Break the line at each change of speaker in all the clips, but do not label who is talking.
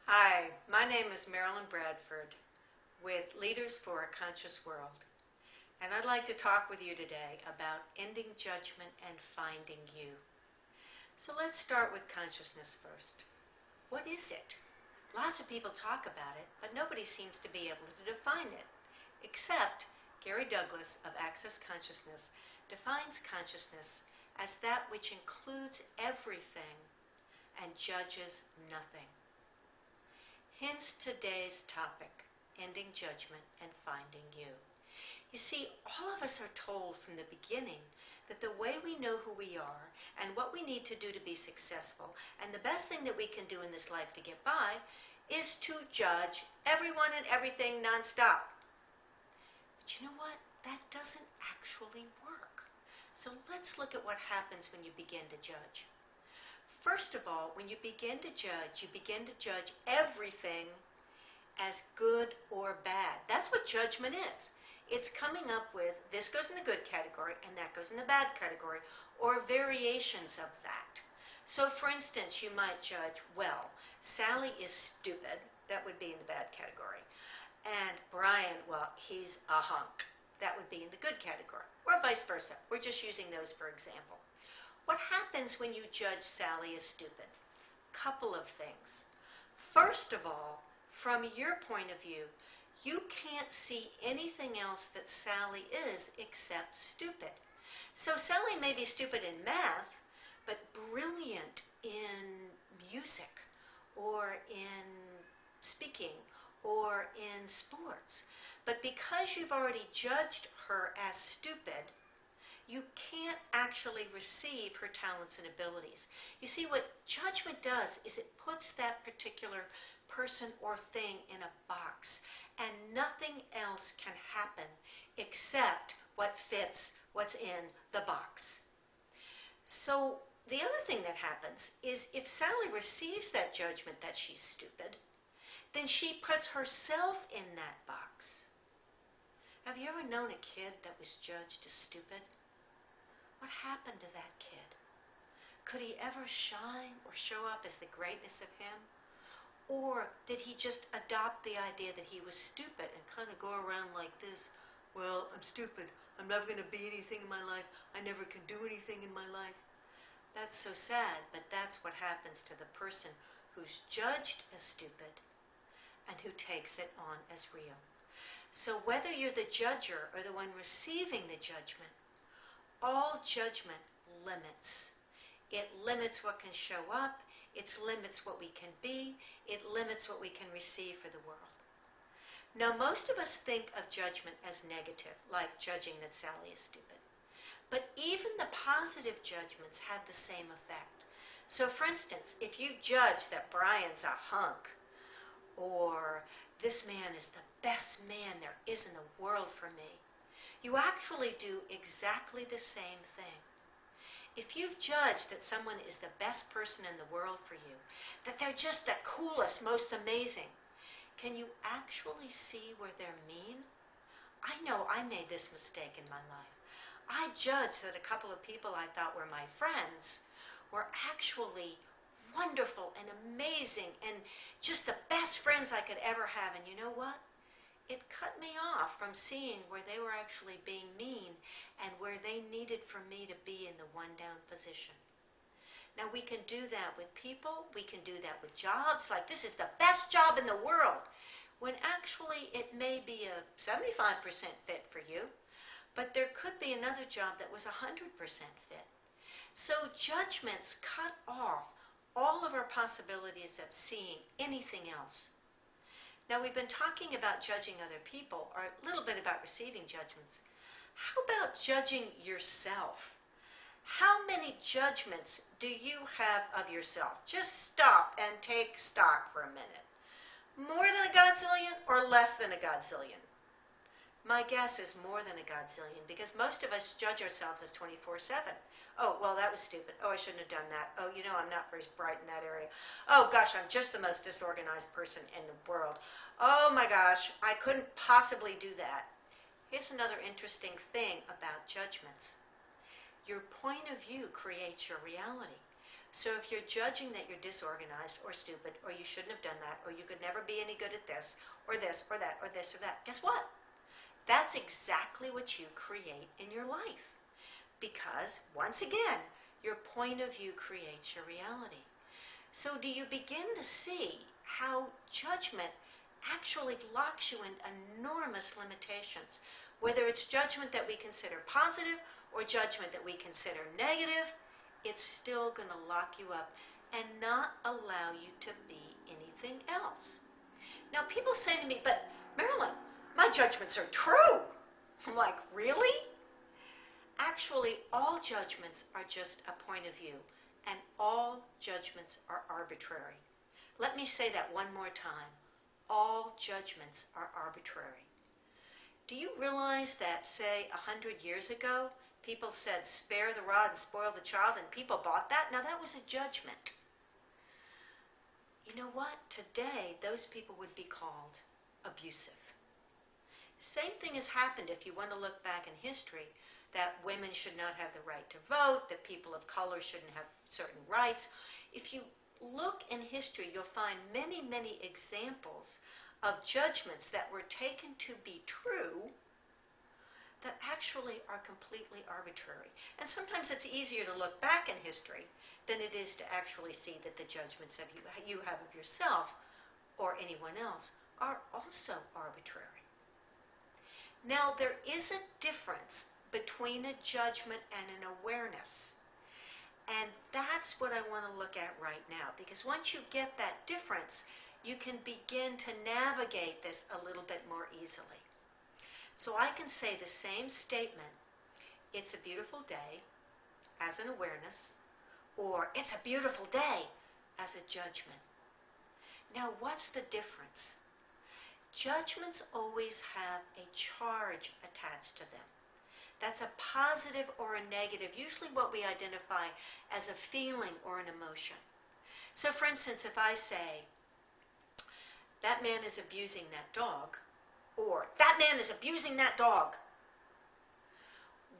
Hi, my name is Marilyn Bradford with Leaders for a Conscious World, and I'd like to talk with you today about ending judgment and finding you. So let's start with consciousness first. What is it? Lots of people talk about it, but nobody seems to be able to define it, except Gary Douglas of Access Consciousness defines consciousness as that which includes everything and judges nothing. Hence today's topic, ending judgment and finding you. You see, all of us are told from the beginning that the way we know who we are and what we need to do to be successful, and the best thing that we can do in this life to get by, is to judge everyone and everything nonstop. But you know what? That doesn't actually work. So let's look at what happens when you begin to judge. First of all, when you begin to judge everything as good or bad. That's what judgment is. It's coming up with this goes in the good category and that goes in the bad category, or variations of that. So for instance, you might judge, well, Sally is stupid. That would be in the bad category. And Brian, well, he's a hunk. That would be in the good category. Or vice versa. We're just using those for example. What happens when you judge Sally as stupid? Couple of things. First of all, from your point of view, you can't see anything else that Sally is except stupid. So Sally may be stupid in math, but brilliant in music, or in speaking, or in sports. But because you've already judged her as stupid, you can't actually receive her talents and abilities. You see, what judgment does is it puts that particular person or thing in a box, and nothing else can happen except what fits what's in the box. So the other thing that happens is if Sally receives that judgment that she's stupid, then she puts herself in that box. Have you ever known a kid that was judged as stupid? What happened to that kid? Could he ever shine or show up as the greatness of him? Or did he just adopt the idea that he was stupid and kind of go around like this? Well, I'm stupid. I'm never going to be anything in my life. I never can do anything in my life. That's so sad, but that's what happens to the person who's judged as stupid and who takes it on as real. So whether you're the judger or the one receiving the judgment, all judgment limits. It limits what can show up. It limits what we can be. It limits what we can receive for the world. Now, most of us think of judgment as negative, like judging that Sally is stupid. But even the positive judgments have the same effect. So, for instance, if you judge that Brian's a hunk, or this man is the best man there is in the world for me, you actually do exactly the same thing. If you've judged that someone is the best person in the world for you, that they're just the coolest, most amazing, can you actually see where they're mean? I know I made this mistake in my life. I judged that a couple of people I thought were my friends were actually wonderful and amazing and just the best friends I could ever have. And you know what? It cut me off from seeing where they were actually being mean and where they needed for me to be in the one-down position. Now, we can do that with people. We can do that with jobs. Like, this is the best job in the world, when actually it may be a 75% fit for you, but there could be another job that was 100% fit. So judgments cut off all of our possibilities of seeing anything else. Now, we've been talking about judging other people, or a little bit about receiving judgments. How about judging yourself? How many judgments do you have of yourself? Just stop and take stock for a minute. More than a godzillion or less than a godzillion? My guess is more than a godzillion, because most of us judge ourselves as 24/7. Oh, well, that was stupid. Oh, I shouldn't have done that. Oh, you know, I'm not very bright in that area. Oh, gosh, I'm just the most disorganized person in the world. Oh, my gosh, I couldn't possibly do that. Here's another interesting thing about judgments. Your point of view creates your reality. So if you're judging that you're disorganized or stupid, or you shouldn't have done that, or you could never be any good at this, or this, or that, or this, or that, guess what? That's exactly what you create in your life. Because, once again, your point of view creates your reality. So do you begin to see how judgment actually locks you in enormous limitations? Whether it's judgment that we consider positive or judgment that we consider negative, it's still going to lock you up and not allow you to be anything else. Now, people say to me, but Marilyn, my judgments are true. I'm like, really? Actually, all judgments are just a point of view, and all judgments are arbitrary. Let me say that one more time. All judgments are arbitrary. Do you realize that, say, 100 years ago, people said, spare the rod and spoil the child, and people bought that? Now, that was a judgment. You know what? Today, those people would be called abusive. Same thing has happened if you want to look back in history, that women should not have the right to vote, that people of color shouldn't have certain rights. If you look in history, you'll find many, many examples of judgments that were taken to be true that actually are completely arbitrary. And sometimes it's easier to look back in history than it is to actually see that the judgments of you have of yourself or anyone else are also arbitrary. Now, there is a difference between a judgment and an awareness. And that's what I want to look at right now, because once you get that difference, you can begin to navigate this a little bit more easily. So I can say the same statement, it's a beautiful day, as an awareness, or it's a beautiful day, as a judgment. Now, what's the difference? Judgments always have a charge attached to them. That's a positive or a negative, usually what we identify as a feeling or an emotion. So, for instance, if I say, that man is abusing that dog, or that man is abusing that dog.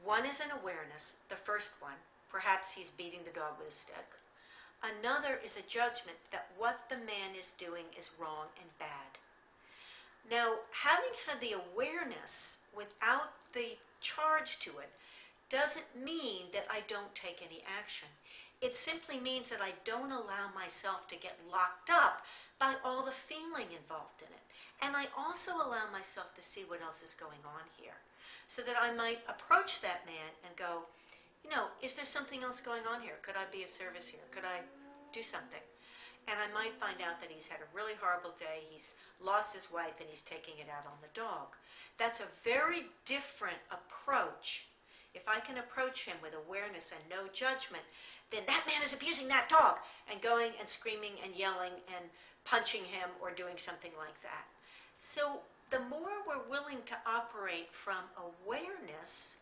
One is an awareness, the first one. Perhaps he's beating the dog with a stick. Another is a judgment that what the man is doing is wrong and bad. Now, having had the awareness without the charge to it doesn't mean that I don't take any action. It simply means that I don't allow myself to get locked up by all the feeling involved in it. And I also allow myself to see what else is going on here, so that I might approach that man and go, you know, is there something else going on here? Could I be of service here? Could I do something? And I might find out that he's had a really horrible day, he's lost his wife, and he's taking it out on the dog. That's a very different approach. If I can approach him with awareness and no judgment, then that man is abusing that dog, and going and screaming and yelling and punching him or doing something like that. So the more we're willing to operate from awareness,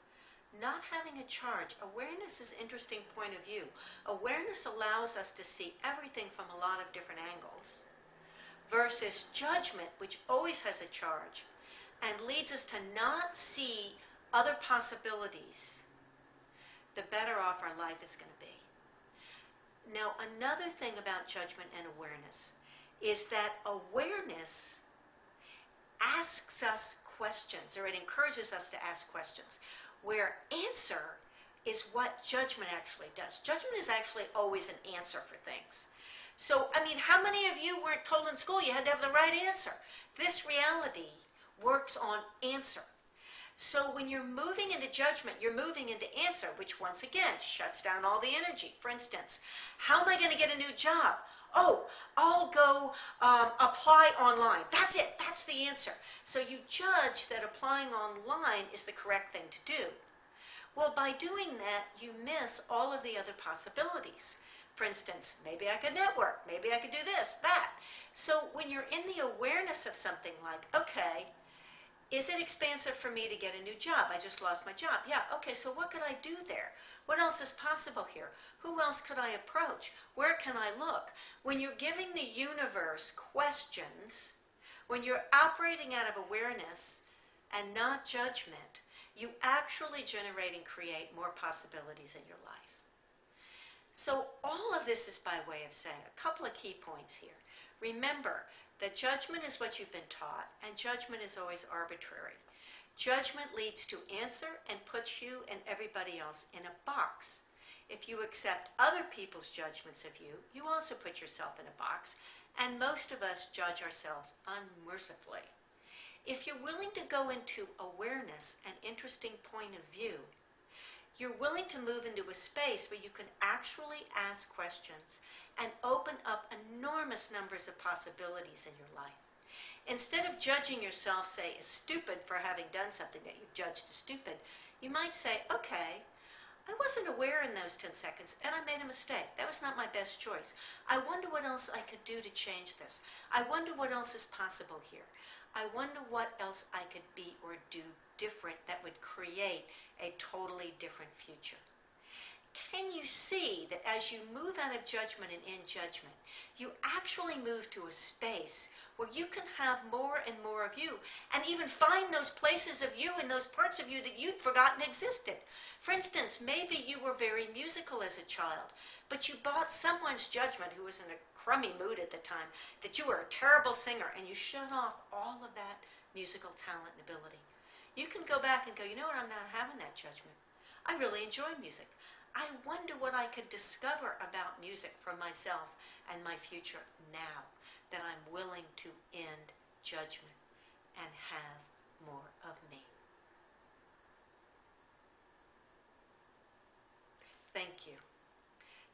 not having a charge. Awareness is an interesting point of view. Awareness allows us to see everything from a lot of different angles, versus judgment, which always has a charge and leads us to not see other possibilities, the better off our life is going to be. Now, another thing about judgment and awareness is that awareness asks us questions, or it encourages us to ask questions, where answer is what judgment actually does. Judgment is actually always an answer for things. So, I mean, how many of you weren't told in school you had to have the right answer? This reality works on answer. So when you're moving into judgment, you're moving into answer, which once again shuts down all the energy. For instance, how am I going to get a new job? Oh, I'll go apply online. That's it. That's the answer. So you judge that applying online is the correct thing to do. Well, by doing that, you miss all of the other possibilities. For instance, maybe I could network. Maybe I could do this, that. So when you're in the awareness of something like, okay, is it expansive for me to get a new job? I just lost my job. Yeah, okay, so what could I do there? What else is possible here? Who else could I approach? Where can I look? When you're giving the universe questions, when you're operating out of awareness and not judgment, you actually generate and create more possibilities in your life. So all of this is by way of saying a couple of key points here. Remember that judgment is what you've been taught, and judgment is always arbitrary. Judgment leads to answer and puts you and everybody else in a box. If you accept other people's judgments of you, you also put yourself in a box, and most of us judge ourselves unmercifully. If you're willing to go into awareness and interesting point of view, you're willing to move into a space where you can actually ask questions and open up enormous numbers of possibilities in your life. Instead of judging yourself, say, as stupid for having done something that you've judged as stupid, you might say, okay, I wasn't aware in those 10 seconds, and I made a mistake. That was not my best choice. I wonder what else I could do to change this. I wonder what else is possible here. I wonder what else I could be or do different that would create a totally different future. Can you see that as you move out of judgment and in judgment, you actually move to a space where you can have more and more of you, and even find those places of you and those parts of you that you'd forgotten existed. For instance, maybe you were very musical as a child, but you bought someone's judgment who was in a crummy mood at the time that you were a terrible singer, and you shut off all of that musical talent and ability. You can go back and go, you know what, I'm not having that judgment. I really enjoy music. I wonder what I could discover about music for myself and my future now that I'm willing to end judgment and have more of me. Thank you.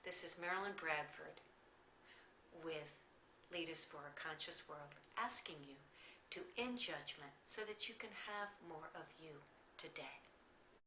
This is Marilyn Bradford with Leaders for a Conscious World, asking you to end judgment so that you can have more of you today.